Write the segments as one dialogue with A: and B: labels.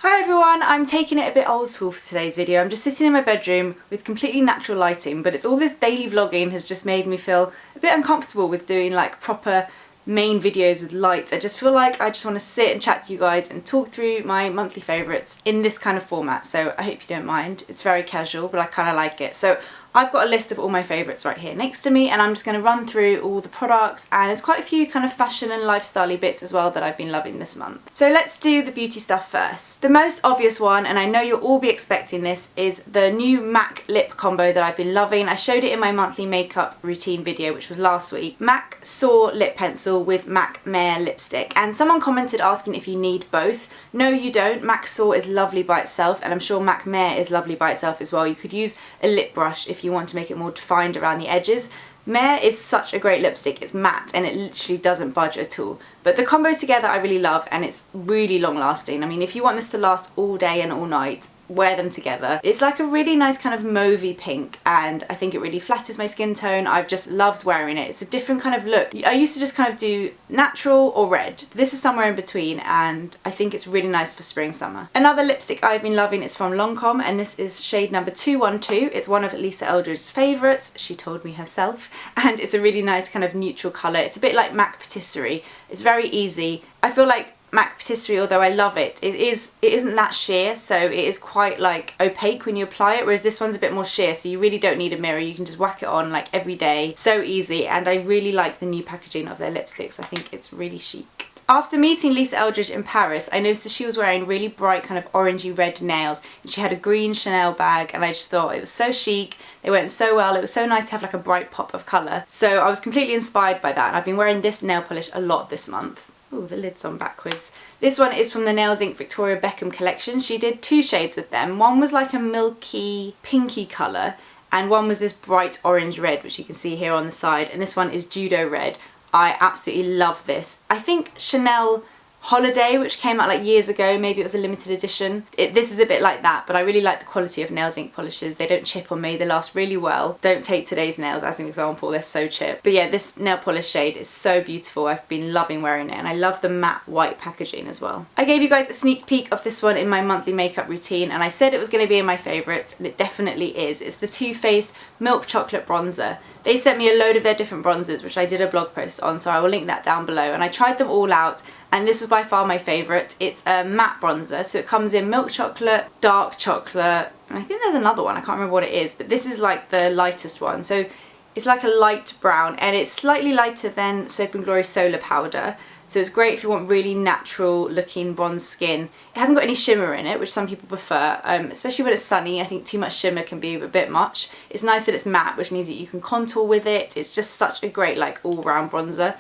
A: Hi everyone, I'm taking it a bit old school for today's video. I'm just sitting in my bedroom with completely natural lighting, but it's all this daily vlogging has just made me feel a bit uncomfortable with doing like proper main videos with lights. I just feel like I just want to sit and chat to you guys and talk through my monthly favourites in this kind of format, so I hope you don't mind. It's very casual, but I kind of like it. So I've got a list of all my favourites right here next to me, and I'm just going to run through all the products, and there's quite a few kind of fashion and lifestyle-y bits as well that I've been loving this month. So let's do the beauty stuff first. The most obvious one, and I know you'll all be expecting this, is the new MAC lip combo that I've been loving. I showed it in my monthly makeup routine video, which was last week. MAC Soar lip pencil with MAC Mare lipstick, and someone commented asking if you need both. No, you don't. MAC Soar is lovely by itself, and I'm sure MAC Mare is lovely by itself as well. You could use a lip brush if you want to make it more defined around the edges. Mare is such a great lipstick. It's matte and it literally doesn't budge at all. But the combo together I really love, and it's really long lasting. I mean, if you want this to last all day and all night, wear them together. It's like a really nice kind of mauvey pink, and I think it really flatters my skin tone. I've just loved wearing it. It's a different kind of look. I used to just kind of do natural or red. This is somewhere in between, and I think it's really nice for spring summer. Another lipstick I've been loving is from Lancome, and this is shade number 212. It's one of Lisa Eldridge's favourites, she told me herself, and it's a really nice kind of neutral colour. It's a bit like MAC Patisserie. It's very easy. I feel like MAC Patisserie, although I love it, it isn't that sheer, so it is quite like opaque when you apply it, whereas this one's a bit more sheer, so you really don't need a mirror. You can just whack it on like every day. So easy, and I really like the new packaging of their lipsticks. I think it's really chic. After meeting Lisa Eldridge in Paris, I noticed she was wearing really bright kind of orangey red nails, and she had a green Chanel bag, and I just thought it was so chic. They went so well. It was so nice to have like a bright pop of colour. So I was completely inspired by that, and I've been wearing this nail polish a lot this month. Oh, the lid's on backwards. This one is from the Nails Inc Victoria Beckham collection. She did two shades with them. One was like a milky pinky colour, and one was this bright orange red, which you can see here on the side, and this one is Judo Red. I absolutely love this. I think Chanel Holiday, which came out like years ago, maybe it was a limited edition. This is a bit like that, but I really like the quality of Nails Inc polishes. They don't chip on me, they last really well. Don't take today's nails as an example, they're so chipped. But yeah, this nail polish shade is so beautiful. I've been loving wearing it, and I love the matte white packaging as well. I gave you guys a sneak peek of this one in my monthly makeup routine, and I said it was going to be in my favourites, and it definitely is. It's the Too Faced Milk Chocolate Bronzer. They sent me a load of their different bronzers, which I did a blog post on, so I will link that down below, and I tried them all out, and this was by far my favourite. It's a matte bronzer, so it comes in milk chocolate, dark chocolate, and I think there's another one, I can't remember what it is, but this is like the lightest one. So it's like a light brown, and it's slightly lighter than Soap & Glory Solar Powder. So it's great if you want really natural looking bronze skin. It hasn't got any shimmer in it, which some people prefer, especially when it's sunny. I think too much shimmer can be a bit much. It's nice that it's matte, which means that you can contour with it. It's just such a great like all-round bronzer.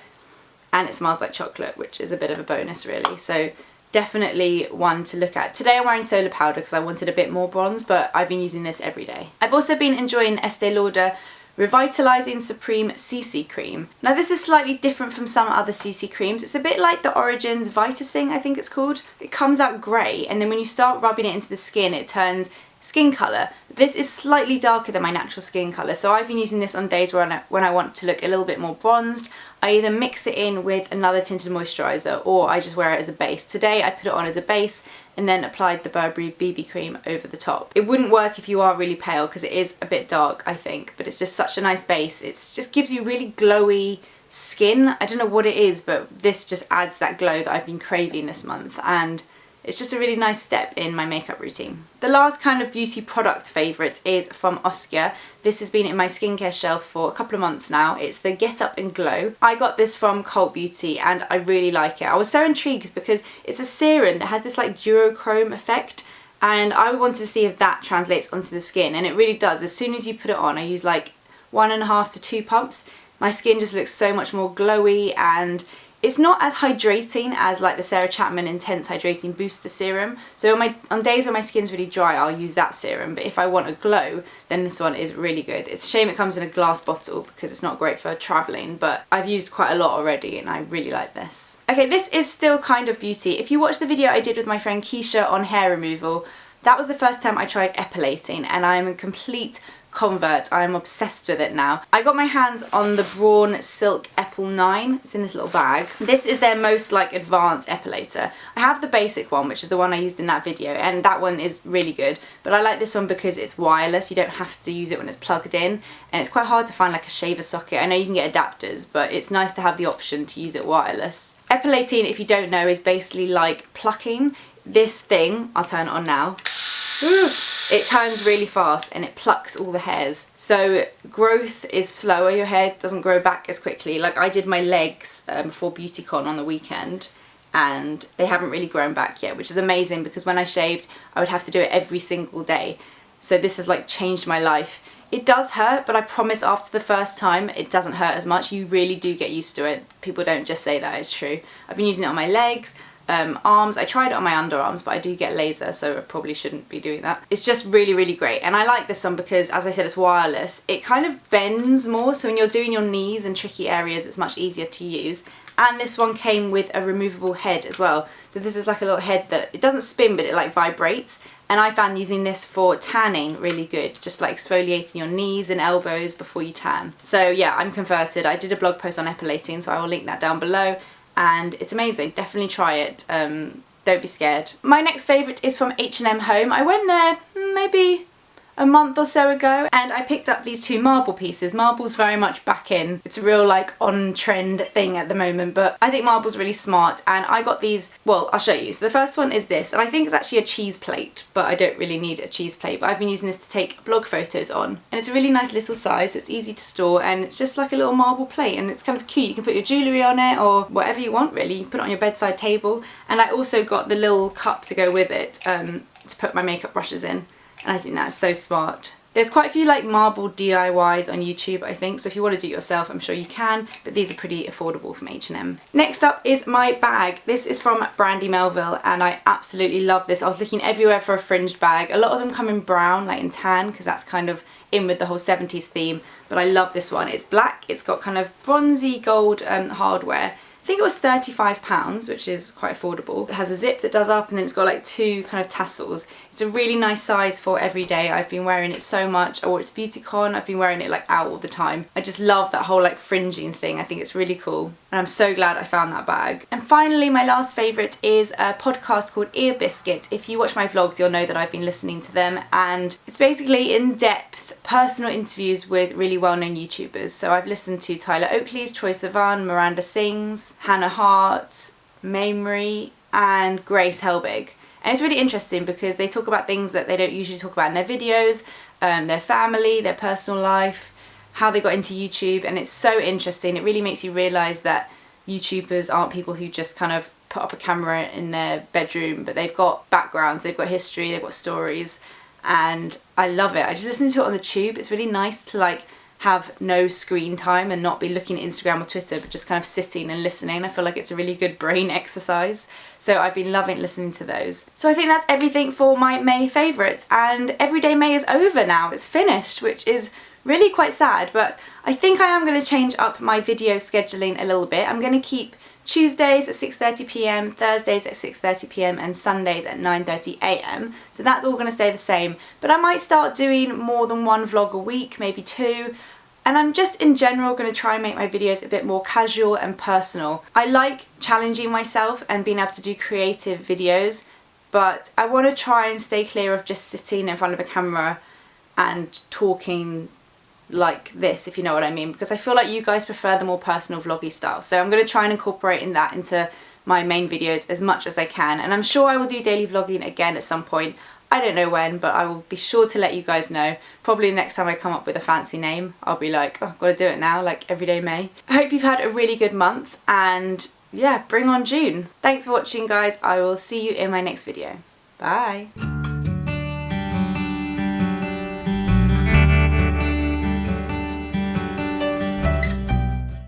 A: And it smells like chocolate, which is a bit of a bonus really. So definitely one to look at. Today I'm wearing Solar Powder because I wanted a bit more bronze, but I've been using this every day. I've also been enjoying the Estee Lauder Revitalizing Supreme CC Cream. Now this is slightly different from some other CC creams. It's a bit like the Origins Vitasing, I think it's called. It comes out grey, and then when you start rubbing it into the skin, it turns skin colour. This is slightly darker than my natural skin colour, so I've been using this on days when I want to look a little bit more bronzed. I either mix it in with another tinted moisturiser, or I just wear it as a base. Today I put it on as a base and then applied the Burberry BB cream over the top. It wouldn't work if you are really pale because it is a bit dark, I think, but it's just such a nice base. It just gives you really glowy skin. I don't know what it is, but this just adds that glow that I've been craving this month, and it's just a really nice step in my makeup routine. The last kind of beauty product favourite is from Oscar. This has been in my skincare shelf for a couple of months now. It's the Get Up and Glow. I got this from Cult Beauty, and I really like it. I was so intrigued because it's a serum that has this like duochrome effect, and I wanted to see if that translates onto the skin, and it really does. As soon as you put it on, I use like 1.5 to 2 pumps. My skin just looks so much more glowy, and it's not as hydrating as like the Sarah Chapman Intense Hydrating Booster Serum. So on days when my skin's really dry, I'll use that serum. But if I want a glow, then this one is really good. It's a shame it comes in a glass bottle because it's not great for travelling, but I've used quite a lot already and I really like this. Okay, this is still kind of beauty. If you watch the video I did with my friend Keisha on hair removal, That was the first time I tried epilating, and I'm a complete convert. I'm obsessed with it now. I got my hands on the Vaughan Silk Epil 9. It's in this little bag. This is their most like advanced epilator. I have the basic one, which is the one I used in that video, and that one is really good, but I like this one because it's wireless. You don't have to use it when it's plugged in, and it's quite hard to find like a shaver socket. I know you can get adapters, but it's nice to have the option to use it wireless. Epilating, if you don't know, is basically like plucking. This thing, I'll turn it on now. It turns really fast and it plucks all the hairs. So growth is slower, your hair doesn't grow back as quickly. Like I did my legs before BeautyCon on the weekend, and they haven't really grown back yet, which is amazing because when I shaved I would have to do it every single day. So this has like changed my life. It does hurt, but I promise after the first time it doesn't hurt as much. You really do get used to it. People don't just say that, it's true. I've been using it on my legs, arms. I tried it on my underarms, but I do get laser, so I probably shouldn't be doing that. It's just really, really great, and I like this one because, as I said, it's wireless. It kind of bends more, so when you're doing your knees and tricky areas, it's much easier to use. And this one came with a removable head as well. So this is like a little head that, it doesn't spin, but it like vibrates. And I found using this for tanning really good, just for like exfoliating your knees and elbows before you tan. So yeah, I'm converted. I did a blog post on epilating, so I will link that down below. And it's amazing. Definitely try it. Don't be scared. My next favourite is from H&M Home. I went there maybe a month or so ago, and I picked up these two marble pieces. Marble's very much back in. It's a real like on trend thing at the moment, but I think marble's really smart, and I got these, well, I'll show you. So the first one is this, and I think it's actually a cheese plate, but I don't really need a cheese plate, but I've been using this to take blog photos on, and it's a really nice little size. It's easy to store, and it's just like a little marble plate, and it's kind of cute. You can put your jewellery on it or whatever you want really. You can put it on your bedside table, and I also got the little cup to go with it to put my makeup brushes in. And I think that's so smart. There's quite a few like marble DIYs on YouTube, I think, so if you want to do it yourself, I'm sure you can, but these are pretty affordable from H&M. Next up is my bag. This is from Brandy Melville, and I absolutely love this. I was looking everywhere for a fringed bag. A lot of them come in brown, like in tan, because that's kind of in with the whole 70s theme, but I love this one. It's black, it's got kind of bronzy gold hardware. I think it was £35, which is quite affordable. It has a zip that does up, and then it's got like two kind of tassels. It's a really nice size for every day. I've been wearing it so much. I wore it to BeautyCon. I've been wearing it like out all the time. I just love that whole like fringing thing. I think it's really cool, and I'm so glad I found that bag. And finally, my last favourite is a podcast called Biscuit. If you watch my vlogs, you'll know that I've been listening to them, and it's basically in-depth personal interviews with really well-known YouTubers. So I've listened to Tyler Oakley's, Troye Sivan, Miranda Sings, Hannah Hart, Mamrie, and Grace Helbig. And it's really interesting because they talk about things that they don't usually talk about in their videos, their family, their personal life, how they got into YouTube, and it's so interesting. It really makes you realise that YouTubers aren't people who just kind of put up a camera in their bedroom, but they've got backgrounds, they've got history, they've got stories, and I love it. I just listen to it on the tube. It's really nice to like have no screen time and not be looking at Instagram or Twitter, but just kind of sitting and listening. I feel like it's a really good brain exercise. So I've been loving listening to those. So I think that's everything for my May favourites, and Everyday May is over now. It's finished, which is really quite sad, but I think I am going to change up my video scheduling a little bit. I'm going to keep Tuesdays at 6:30 p.m, Thursdays at 6:30 p.m, and Sundays at 9:30 a.m. So that's all going to stay the same, but I might start doing more than one vlog a week, maybe two. And I'm just in general going to try and make my videos a bit more casual and personal. I like challenging myself and being able to do creative videos, but I want to try and stay clear of just sitting in front of a camera and talking like this, if you know what I mean, because I feel like you guys prefer the more personal vloggy style. So I'm going to try and incorporate that into my main videos as much as I can, and I'm sure I will do daily vlogging again at some point. I don't know when, but I will be sure to let you guys know. Probably next time I come up with a fancy name, I'll be like, oh, I've got to do it now, like Everyday May. I hope you've had a really good month, and yeah, bring on June. Thanks for watching, guys. I will see you in my next video. Bye.